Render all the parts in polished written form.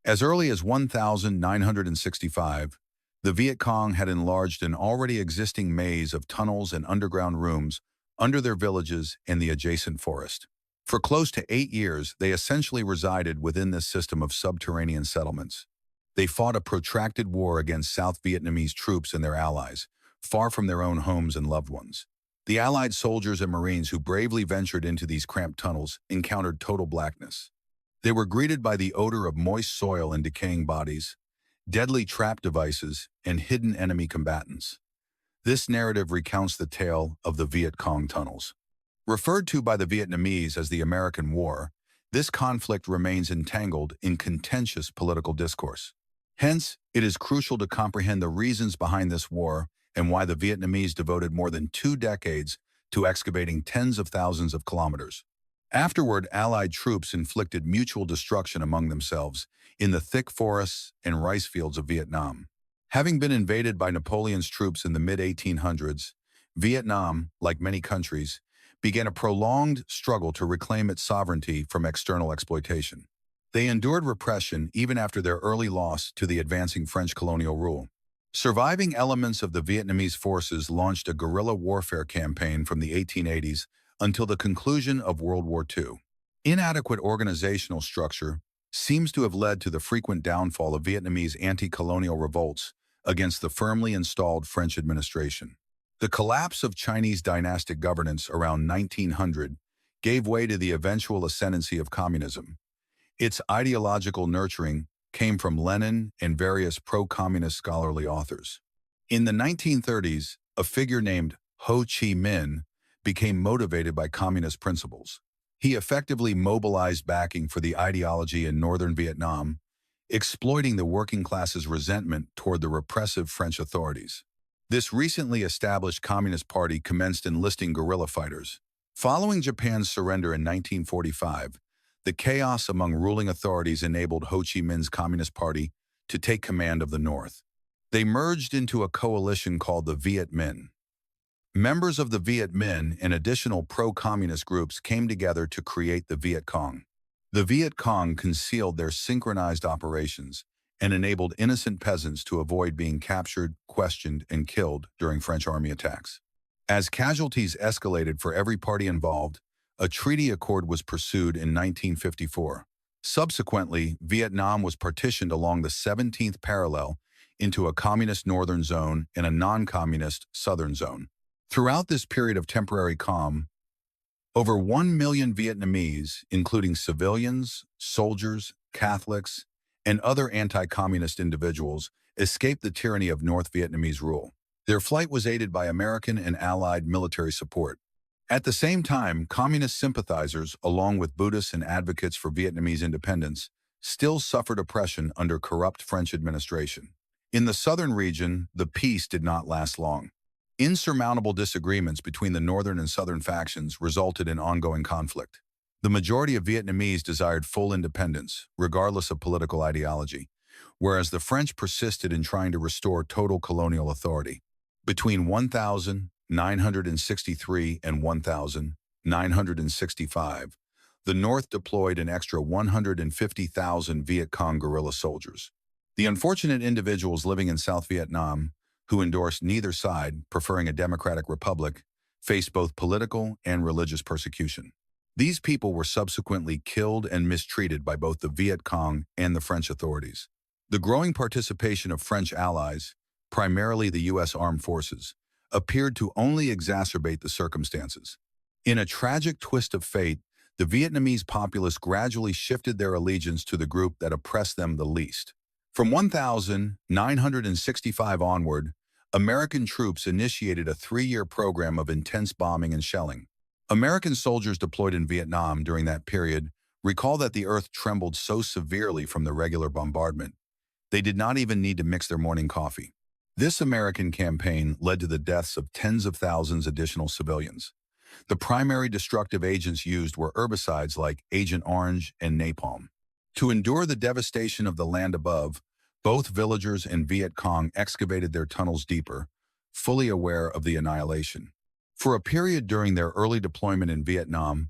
As early as 1965, the Viet Cong had enlarged an already existing maze of tunnels and underground rooms under their villages and the adjacent forest. For close to 8 years, they essentially resided within this system of subterranean settlements. They fought a protracted war against South Vietnamese troops and their allies, far from their own homes and loved ones. The Allied soldiers and Marines who bravely ventured into these cramped tunnels encountered total blackness. They were greeted by the odor of moist soil and decaying bodies, deadly trap devices, and hidden enemy combatants. This narrative recounts the tale of the Viet Cong Tunnels. Referred to by the Vietnamese as the American War, this conflict remains entangled in contentious political discourse. Hence, it is crucial to comprehend the reasons behind this war and why the Vietnamese devoted more than 2 decades to excavating tens of thousands of kilometers. Afterward, Allied troops inflicted mutual destruction among themselves in the thick forests and rice fields of Vietnam. Having been invaded by Napoleon's troops in the mid-1800s, Vietnam, like many countries, began a prolonged struggle to reclaim its sovereignty from external exploitation. They endured repression even after their early loss to the advancing French colonial rule. Surviving elements of the Vietnamese forces launched a guerrilla warfare campaign from the 1880s until the conclusion of World War II. Inadequate organizational structure seems to have led to the frequent downfall of Vietnamese anti-colonial revolts against the firmly installed French administration. The collapse of Chinese dynastic governance around 1900 gave way to the eventual ascendancy of communism. Its ideological nurturing came from Lenin and various pro-communist scholarly authors. In the 1930s, a figure named Ho Chi Minh became motivated by communist principles. He effectively mobilized backing for the ideology in northern Vietnam, exploiting the working class's resentment toward the repressive French authorities. This recently established Communist Party commenced enlisting guerrilla fighters. Following Japan's surrender in 1945, the chaos among ruling authorities enabled Ho Chi Minh's Communist Party to take command of the North. They merged into a coalition called the Viet Minh. Members of the Viet Minh and additional pro-communist groups came together to create the Viet Cong. The Viet Cong concealed their synchronized operations and enabled innocent peasants to avoid being captured, questioned, and killed during French army attacks. As casualties escalated for every party involved, a treaty accord was pursued in 1954. Subsequently, Vietnam was partitioned along the 17th parallel into a communist northern zone and a non-communist southern zone. Throughout this period of temporary calm, over 1 million Vietnamese, including civilians, soldiers, Catholics, and other anti-communist individuals, escaped the tyranny of North Vietnamese rule. Their flight was aided by American and Allied military support. At the same time, communist sympathizers, along with Buddhists and advocates for Vietnamese independence, still suffered oppression under corrupt French administration. In the southern region, the peace did not last long. Insurmountable disagreements between the northern and southern factions resulted in ongoing conflict. The majority of Vietnamese desired full independence, regardless of political ideology, whereas the French persisted in trying to restore total colonial authority. Between 1963 and 1965, the North deployed an extra 150,000 Viet Cong guerrilla soldiers. The unfortunate individuals living in South Vietnam, who endorsed neither side, preferring a democratic republic, faced both political and religious persecution. These people were subsequently killed and mistreated by both the Viet Cong and the French authorities. The growing participation of French allies, primarily the U.S. Armed Forces, appeared to only exacerbate the circumstances. In a tragic twist of fate, the Vietnamese populace gradually shifted their allegiance to the group that oppressed them the least. From 1965 onward, American troops initiated a 3-year program of intense bombing and shelling. American soldiers deployed in Vietnam during that period recall that the earth trembled so severely from the regular bombardment, they did not even need to mix their morning coffee. This American campaign led to the deaths of tens of thousands of additional civilians. The primary destructive agents used were herbicides like Agent Orange and napalm. To endure the devastation of the land above, both villagers and Viet Cong excavated their tunnels deeper, fully aware of the annihilation. For a period during their early deployment in Vietnam,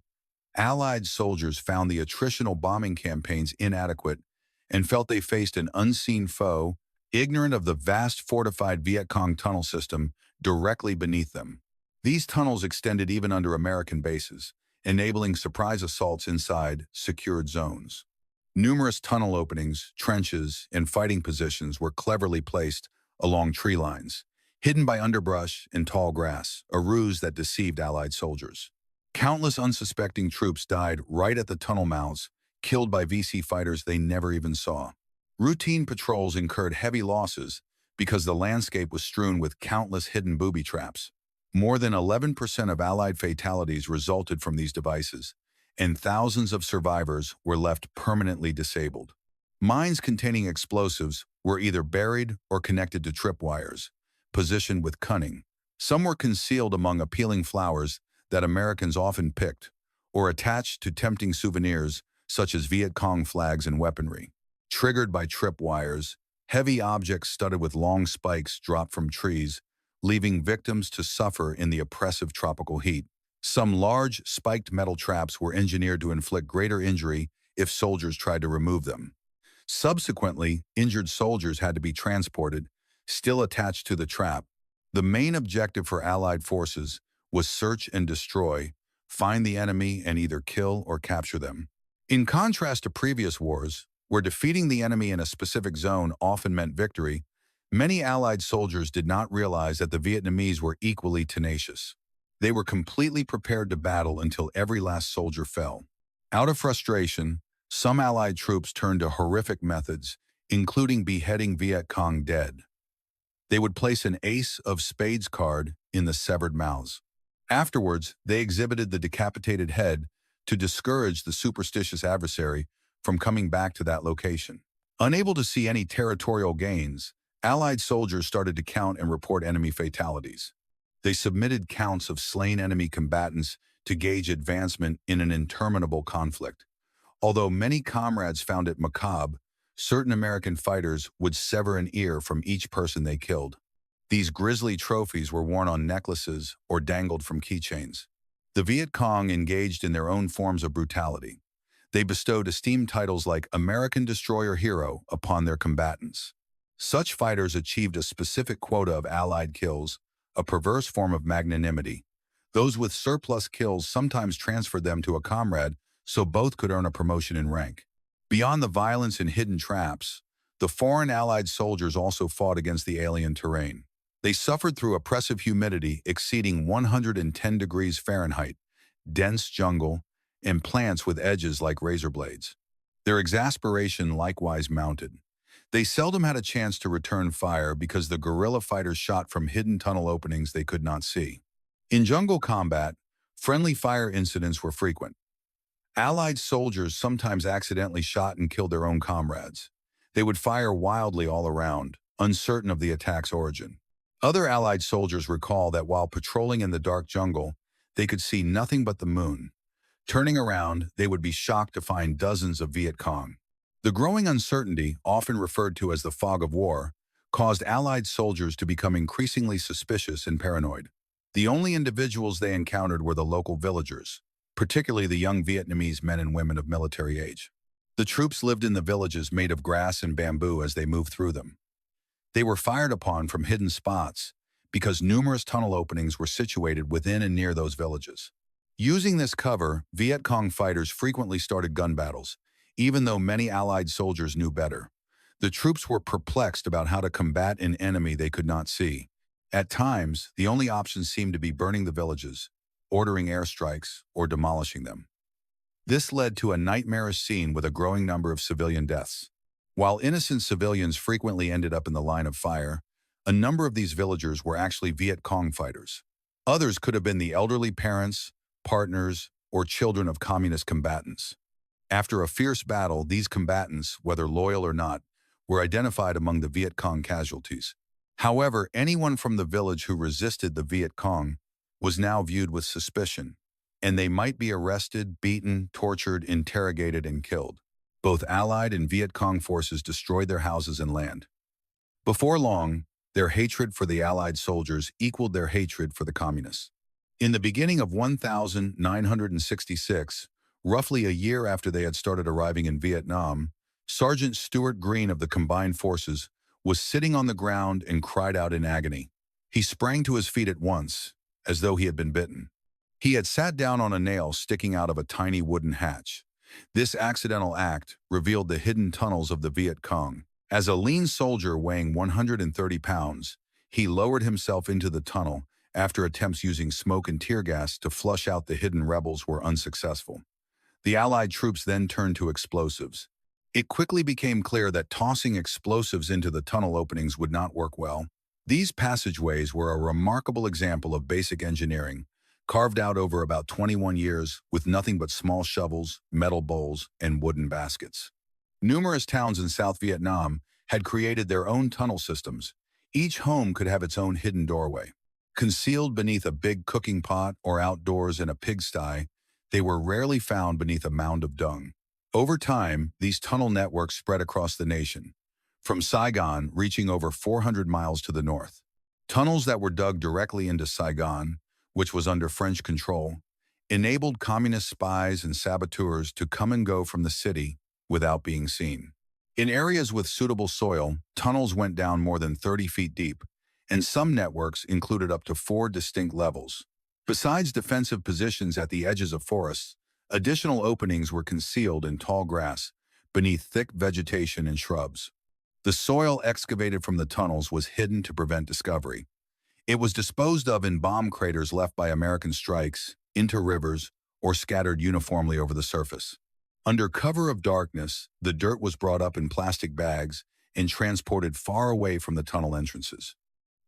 Allied soldiers found the attritional bombing campaigns inadequate and felt they faced an unseen foe, ignorant of the vast fortified Viet Cong tunnel system directly beneath them. These tunnels extended even under American bases, enabling surprise assaults inside secured zones. Numerous tunnel openings, trenches, and fighting positions were cleverly placed along tree lines, hidden by underbrush and tall grass, a ruse that deceived Allied soldiers. Countless unsuspecting troops died right at the tunnel mouths, killed by VC fighters they never even saw. Routine patrols incurred heavy losses because the landscape was strewn with countless hidden booby traps. More than 11% of Allied fatalities resulted from these devices, and thousands of survivors were left permanently disabled. Mines containing explosives were either buried or connected to tripwires, positioned with cunning. Some were concealed among appealing flowers that Americans often picked, or attached to tempting souvenirs such as Viet Cong flags and weaponry. Triggered by tripwires, heavy objects studded with long spikes dropped from trees, leaving victims to suffer in the oppressive tropical heat. Some large, spiked metal traps were engineered to inflict greater injury if soldiers tried to remove them. Subsequently, injured soldiers had to be transported, still attached to the trap. The main objective for Allied forces was search and destroy, find the enemy and either kill or capture them. In contrast to previous wars, where defeating the enemy in a specific zone often meant victory, many Allied soldiers did not realize that the Vietnamese were equally tenacious. They were completely prepared to battle until every last soldier fell. Out of frustration, some Allied troops turned to horrific methods, including beheading Viet Cong dead. They would place an ace of spades card in the severed mouths. Afterwards, they exhibited the decapitated head to discourage the superstitious adversary from coming back to that location. Unable to see any territorial gains, Allied soldiers started to count and report enemy fatalities. They submitted counts of slain enemy combatants to gauge advancement in an interminable conflict. Although many comrades found it macabre, certain American fighters would sever an ear from each person they killed. These grisly trophies were worn on necklaces or dangled from keychains. The Viet Cong engaged in their own forms of brutality. They bestowed esteemed titles like American Destroyer Hero upon their combatants. Such fighters achieved a specific quota of Allied kills, a perverse form of magnanimity. Those with surplus kills sometimes transferred them to a comrade so both could earn a promotion in rank. Beyond the violence and hidden traps, the foreign Allied soldiers also fought against the alien terrain. They suffered through oppressive humidity exceeding 110 degrees Fahrenheit, dense jungle, and plants with edges like razor blades. Their exasperation likewise mounted. They seldom had a chance to return fire because the guerrilla fighters shot from hidden tunnel openings they could not see. In jungle combat, friendly fire incidents were frequent. Allied soldiers sometimes accidentally shot and killed their own comrades. They would fire wildly all around, uncertain of the attack's origin. Other Allied soldiers recall that while patrolling in the dark jungle, they could see nothing but the moon. Turning around, they would be shocked to find dozens of Viet Cong. The growing uncertainty, often referred to as the fog of war, caused Allied soldiers to become increasingly suspicious and paranoid. The only individuals they encountered were the local villagers, particularly the young Vietnamese men and women of military age. The troops lived in the villages made of grass and bamboo as they moved through them. They were fired upon from hidden spots because numerous tunnel openings were situated within and near those villages. Using this cover, Viet Cong fighters frequently started gun battles, even though many Allied soldiers knew better. The troops were perplexed about how to combat an enemy they could not see. At times, the only options seemed to be burning the villages, ordering airstrikes, or demolishing them. This led to a nightmarish scene with a growing number of civilian deaths. While innocent civilians frequently ended up in the line of fire, a number of these villagers were actually Viet Cong fighters. Others could have been the elderly parents, partners, or children of communist combatants. After a fierce battle, these combatants, whether loyal or not, were identified among the Viet Cong casualties. However, anyone from the village who resisted the Viet Cong was now viewed with suspicion, and they might be arrested, beaten, tortured, interrogated, and killed. Both Allied and Viet Cong forces destroyed their houses and land. Before long, their hatred for the Allied soldiers equaled their hatred for the communists. In the beginning of 1966, roughly a year after they had started arriving in Vietnam, Sergeant Stuart Green of the combined forces was sitting on the ground and cried out in agony. He sprang to his feet at once, as though he had been bitten. He had sat down on a nail sticking out of a tiny wooden hatch. This accidental act revealed the hidden tunnels of the Viet Cong. As a lean soldier weighing 130 pounds, he lowered himself into the tunnel after attempts using smoke and tear gas to flush out the hidden rebels were unsuccessful. The Allied troops then turned to explosives. It quickly became clear that tossing explosives into the tunnel openings would not work well. These passageways were a remarkable example of basic engineering, carved out over about 21 years with nothing but small shovels, metal bowls, and wooden baskets. Numerous towns in South Vietnam had created their own tunnel systems. Each home could have its own hidden doorway. Concealed beneath a big cooking pot or outdoors in a pigsty, they were rarely found beneath a mound of dung. Over time, these tunnel networks spread across the nation, from Saigon reaching over 400 miles to the north. Tunnels that were dug directly into Saigon, which was under French control, enabled communist spies and saboteurs to come and go from the city without being seen. In areas with suitable soil, tunnels went down more than 30 feet deep, and some networks included up to 4 distinct levels. Besides defensive positions at the edges of forests, additional openings were concealed in tall grass, beneath thick vegetation and shrubs. The soil excavated from the tunnels was hidden to prevent discovery. It was disposed of in bomb craters left by American strikes, into rivers, or scattered uniformly over the surface. Under cover of darkness, the dirt was brought up in plastic bags and transported far away from the tunnel entrances.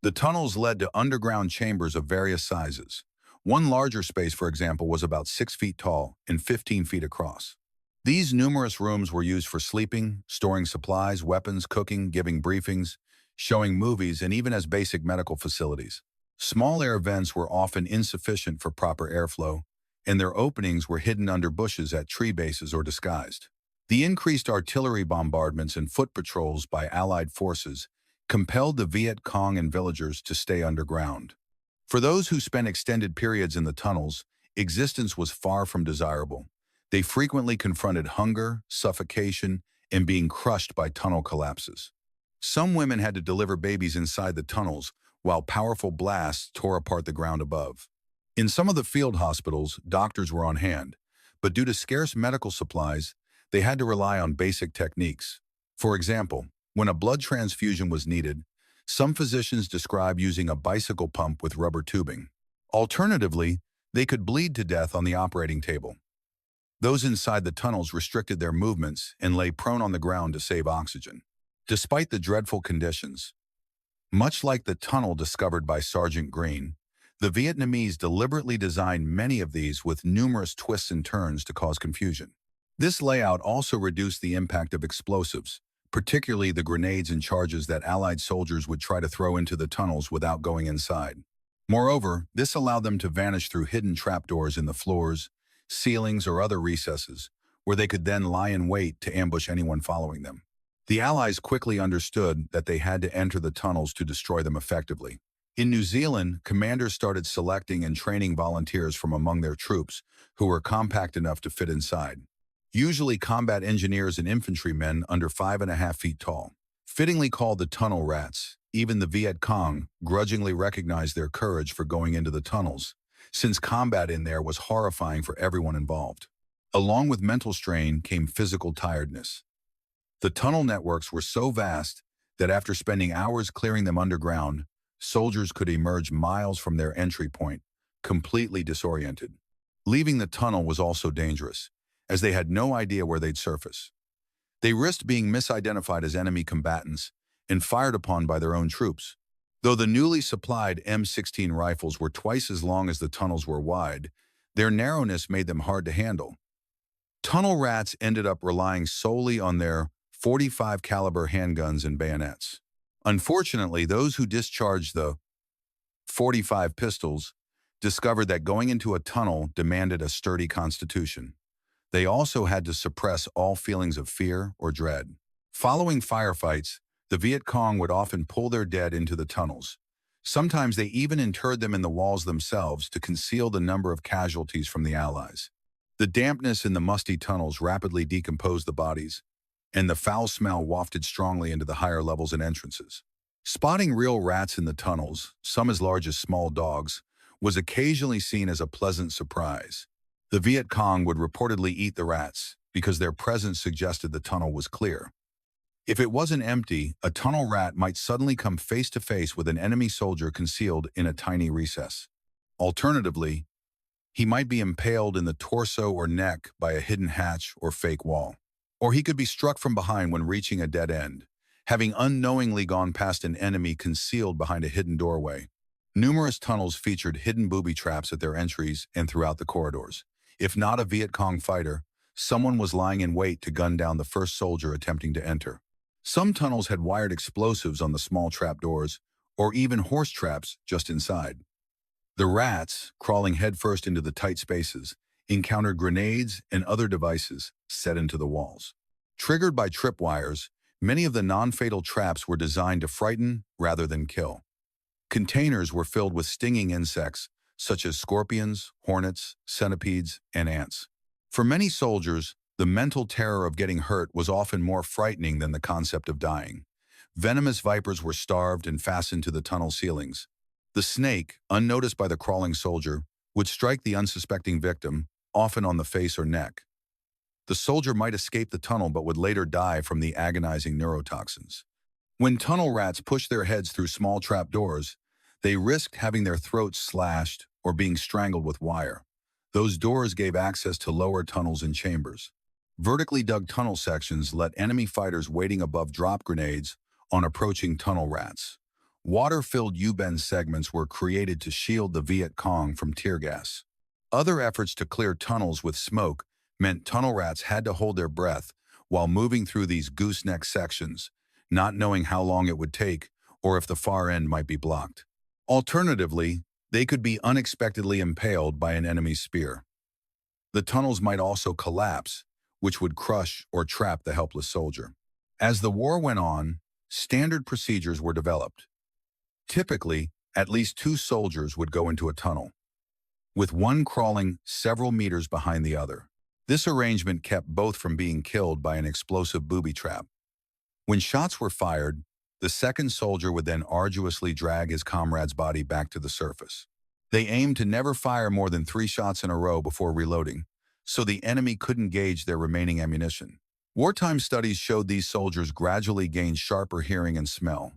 The tunnels led to underground chambers of various sizes. One larger space, for example, was about 6 feet tall and 15 feet across. These numerous rooms were used for sleeping, storing supplies, weapons, cooking, giving briefings, showing movies, and even as basic medical facilities. Small air vents were often insufficient for proper airflow, and their openings were hidden under bushes at tree bases or disguised. The increased artillery bombardments and foot patrols by Allied forces compelled the Viet Cong and villagers to stay underground. For those who spent extended periods in the tunnels, existence was far from desirable. They frequently confronted hunger, suffocation, and being crushed by tunnel collapses. Some women had to deliver babies inside the tunnels, while powerful blasts tore apart the ground above. In some of the field hospitals, doctors were on hand, but due to scarce medical supplies, they had to rely on basic techniques. For example, when a blood transfusion was needed, some physicians describe using a bicycle pump with rubber tubing. Alternatively, they could bleed to death on the operating table. Those inside the tunnels restricted their movements and lay prone on the ground to save oxygen. Despite the dreadful conditions, much like the tunnel discovered by Sergeant Green, the Vietnamese deliberately designed many of these with numerous twists and turns to cause confusion. This layout also reduced the impact of explosives, particularly the grenades and charges that Allied soldiers would try to throw into the tunnels without going inside. Moreover, this allowed them to vanish through hidden trapdoors in the floors, ceilings, or other recesses, where they could then lie in wait to ambush anyone following them. The Allies quickly understood that they had to enter the tunnels to destroy them effectively. In New Zealand, commanders started selecting and training volunteers from among their troops who were compact enough to fit inside. Usually combat engineers and infantrymen under 5.5 feet tall. Fittingly called the tunnel rats, even the Viet Cong grudgingly recognized their courage for going into the tunnels, since combat in there was horrifying for everyone involved. Along with mental strain came physical tiredness. The tunnel networks were so vast that after spending hours clearing them underground, soldiers could emerge miles from their entry point, completely disoriented. Leaving the tunnel was also dangerous, as they had no idea where they'd surface. They risked being misidentified as enemy combatants and fired upon by their own troops. Though the newly supplied M16 rifles were twice as long as the tunnels were wide, their narrowness made them hard to handle. Tunnel rats ended up relying solely on their .45 caliber handguns and bayonets. Unfortunately, those who discharged the .45 pistols discovered that going into a tunnel demanded a sturdy constitution. They also had to suppress all feelings of fear or dread. Following firefights, the Viet Cong would often pull their dead into the tunnels. Sometimes they even interred them in the walls themselves to conceal the number of casualties from the Allies. The dampness in the musty tunnels rapidly decomposed the bodies, and the foul smell wafted strongly into the higher levels and entrances. Spotting real rats in the tunnels, some as large as small dogs, was occasionally seen as a pleasant surprise. The Viet Cong would reportedly eat the rats because their presence suggested the tunnel was clear. If it wasn't empty, a tunnel rat might suddenly come face to face with an enemy soldier concealed in a tiny recess. Alternatively, he might be impaled in the torso or neck by a hidden hatch or fake wall. Or he could be struck from behind when reaching a dead end, having unknowingly gone past an enemy concealed behind a hidden doorway. Numerous tunnels featured hidden booby traps at their entries and throughout the corridors. If not a Viet Cong fighter, someone was lying in wait to gun down the first soldier attempting to enter. Some tunnels had wired explosives on the small trapdoors, or even horse traps just inside. The rats, crawling headfirst into the tight spaces, encountered grenades and other devices set into the walls. Triggered by tripwires, many of the non-fatal traps were designed to frighten rather than kill. Containers were filled with stinging insects, such as scorpions, hornets, centipedes, and ants. For many soldiers, the mental terror of getting hurt was often more frightening than the concept of dying. Venomous vipers were starved and fastened to the tunnel ceilings. The snake, unnoticed by the crawling soldier, would strike the unsuspecting victim, often on the face or neck. The soldier might escape the tunnel but would later die from the agonizing neurotoxins. When tunnel rats pushed their heads through small trapdoors, they risked having their throats slashed or being strangled with wire. Those doors gave access to lower tunnels and chambers. Vertically dug tunnel sections let enemy fighters waiting above drop grenades on approaching tunnel rats. Water-filled U-bend segments were created to shield the Viet Cong from tear gas. Other efforts to clear tunnels with smoke meant tunnel rats had to hold their breath while moving through these gooseneck sections, not knowing how long it would take or if the far end might be blocked. Alternatively, they could be unexpectedly impaled by an enemy's spear. The tunnels might also collapse, which would crush or trap the helpless soldier. As the war went on, standard procedures were developed. Typically, at least 2 soldiers would go into a tunnel, with one crawling several meters behind the other. This arrangement kept both from being killed by an explosive booby trap. When shots were fired, the second soldier would then arduously drag his comrade's body back to the surface. They aimed to never fire more than 3 shots in a row before reloading, so the enemy couldn't gauge their remaining ammunition. Wartime studies showed these soldiers gradually gained sharper hearing and smell.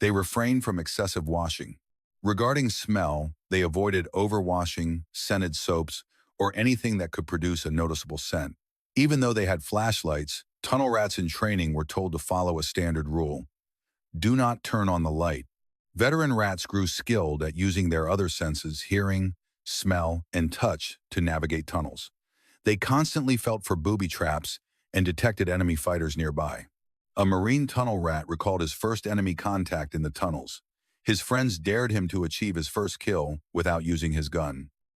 They refrained from excessive washing. Regarding smell, they avoided overwashing, scented soaps, or anything that could produce a noticeable scent. Even though they had flashlights, tunnel rats in training were told to follow a standard rule: do not turn on the light. Veteran rats grew skilled at using their other senses, hearing, smell, and touch, to navigate tunnels. They constantly felt for booby traps and detected enemy fighters nearby. A Marine tunnel rat recalled his first enemy contact in the tunnels. His friends dared him to achieve his first kill without using his gun.